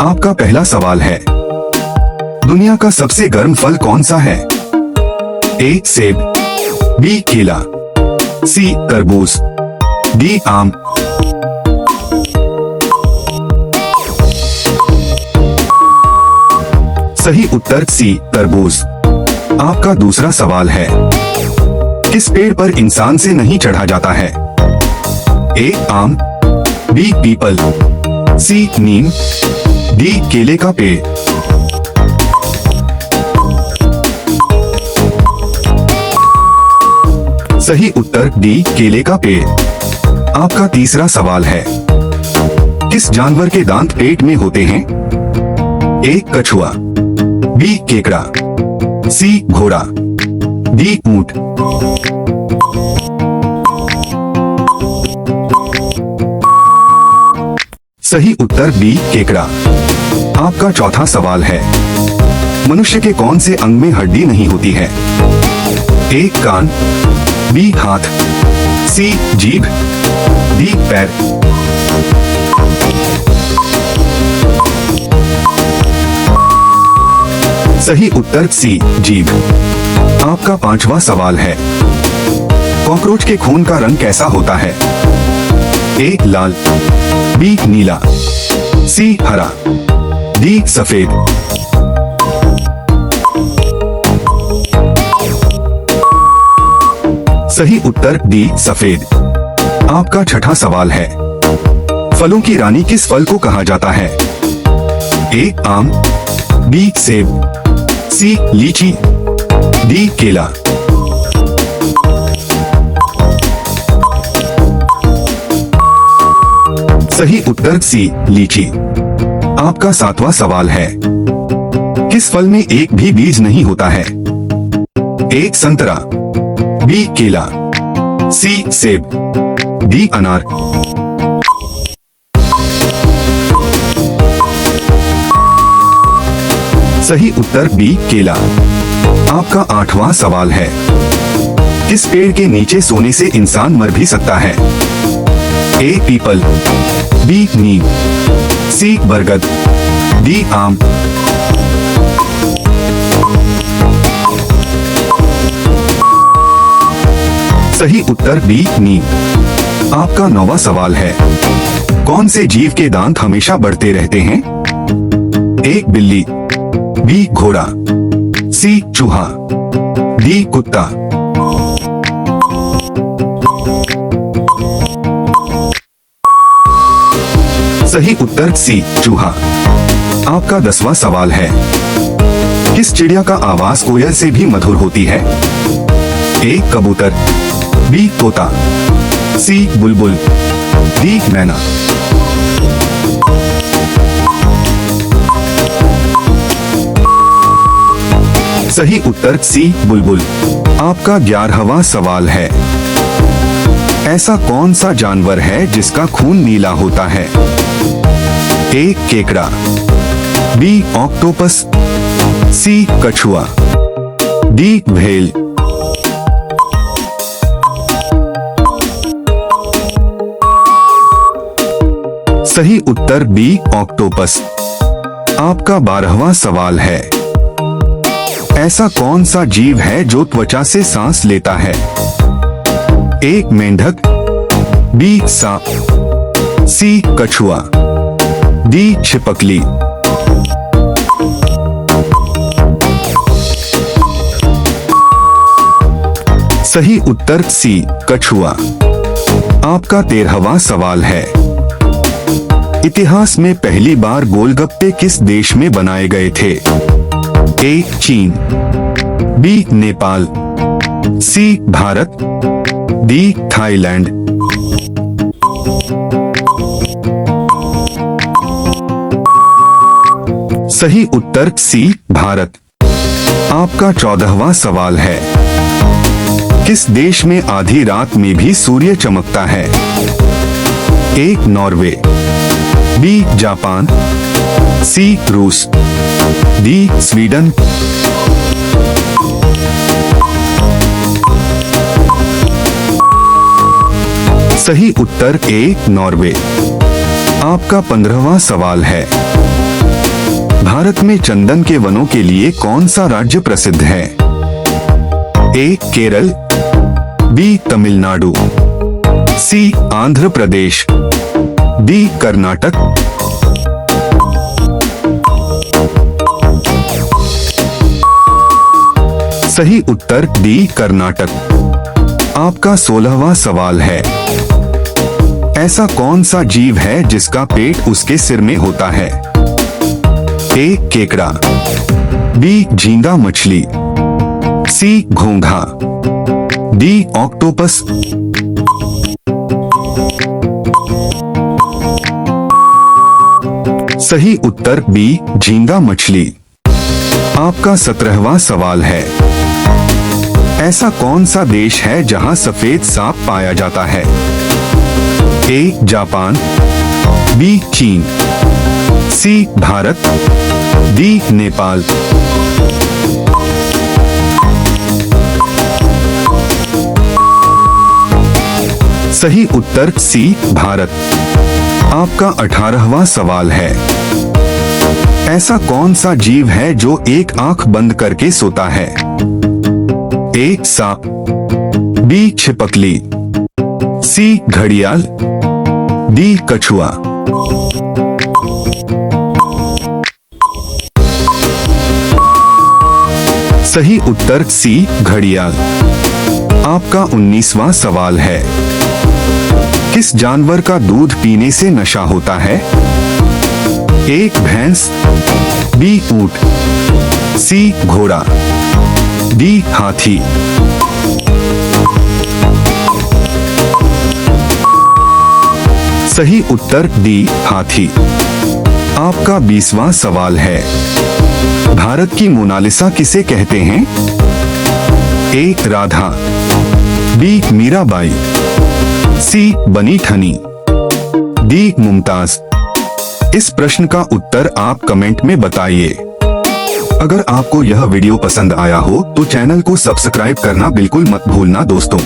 आपका पहला सवाल है, दुनिया का सबसे गर्म फल कौन सा है? ए सेब, बी केला, सी तरबूज, डी आम। सही उत्तर सी तरबूज। आपका दूसरा सवाल है, किस पेड़ पर इंसान से नहीं चढ़ा जाता है? ए आम, बी पीपल, सी नीम, डी केले का पेड़। सही उत्तर डी केले का पेड़। आपका तीसरा सवाल है, किस जानवर के दांत पेट में होते हैं? ए कछुआ, बी केकड़ा, सी घोड़ा, डी ऊंट। सही उत्तर बी केकड़ा। आपका चौथा सवाल है, मनुष्य के कौन से अंग में हड्डी नहीं होती है? ए कान, बी हाथ, सी जीभ, डी पैर। सही उत्तर सी जीभ। आपका पांचवा सवाल है, कॉकरोच के खून का रंग कैसा होता है? ए लाल, बी नीला, सी हरा, डी सफेद। सही उत्तर डी सफेद। आपका छठा सवाल है, फलों की रानी किस फल को कहा जाता है? ए आम, बी सेब, सी लीची, डी केला। सही उत्तर सी लीची। आपका सातवां सवाल है, किस फल में एक भी बीज नहीं होता है? ए संतरा, बी केला, सी सेब, डी अनार। सही उत्तर बी केला। आपका आठवां सवाल है, किस पेड़ के नीचे सोने से इंसान मर भी सकता है? ए पीपल, बी नीम, सी बरगद, डी आम। सही उत्तर बी नीम। आपका नौवां सवाल है, कौन से जीव के दांत हमेशा बढ़ते रहते हैं? ए बिल्ली, बी घोड़ा, सी चूहा, डी कुत्ता। सही उत्तर सी चूहा। आपका 10वां सवाल है, किस चिड़िया का आवाज कोयल से भी मधुर होती है? ए कबूतर, बी तोता, सी बुलबुल, डी मैना। सही उत्तर सी बुलबुल। आपका 11वां सवाल है, ऐसा कौन सा जानवर है जिसका खून नीला होता है? ए केकड़ा, बी ऑक्टोपस, सी कछुआ, डी व्हेल। सही उत्तर बी ऑक्टोपस। आपका 12वां सवाल है, ऐसा कौन सा जीव है जो त्वचा से सांस लेता है? ए मेंढक, बी सांप, सी कछुआ, डी छिपकली। सही उत्तर सी कछुआ। आपका 13वां सवाल है, इतिहास में पहली बार गोलगप्पे किस देश में बनाए गए थे? ए चीन, बी नेपाल, सी भारत, डी थाईलैंड। सही उत्तर सी भारत। आपका 14वां सवाल है, किस देश में आधी रात में भी सूर्य चमकता है? ए नॉर्वे, बी जापान, सी रूस, डी स्वीडन। सही उत्तर ए नॉर्वे। आपका 15वां सवाल है, भारत में चंदन के वनों के लिए कौन सा राज्य प्रसिद्ध है? ए केरल, बी तमिलनाडु, सी आंध्र प्रदेश, डी कर्नाटक। सही उत्तर डी कर्नाटक। आपका 16वां सवाल है, ऐसा कौन सा जीव है जिसका पेट उसके सिर में होता है? ए केकड़ा, बी झींगा मछली, सी घोंघा, डी ऑक्टोपस। सही उत्तर बी झींगा मछली। आपका 17वां सवाल है, ऐसा कौन सा देश है जहां सफेद सांप पाया जाता है? ए जापान, बी चीन, सी भारत, डी नेपाल। सही उत्तर सी भारत। आपका 18वां सवाल है, ऐसा कौन सा जीव है जो एक आंख बंद करके सोता है? ए सांप, बी छिपकली, सी घड़ियाल, डी कछुआ। सही उत्तर सी घड़ियाल। आपका 19वां सवाल है, किस जानवर का दूध पीने से नशा होता है? ए भैंस, बी ऊंट, सी घोड़ा, डी हाथी। सही उत्तर डी हाथी। आपका 20वां सवाल है, भारत की मोनालिसा किसे कहते हैं? ए राधा, बी मीराबाई, सी बनी ठनी, डी मुमताज। इस प्रश्न का उत्तर आप कमेंट में बताइए। अगर आपको यह वीडियो पसंद आया हो तो चैनल को सब्सक्राइब करना बिल्कुल मत भूलना दोस्तों।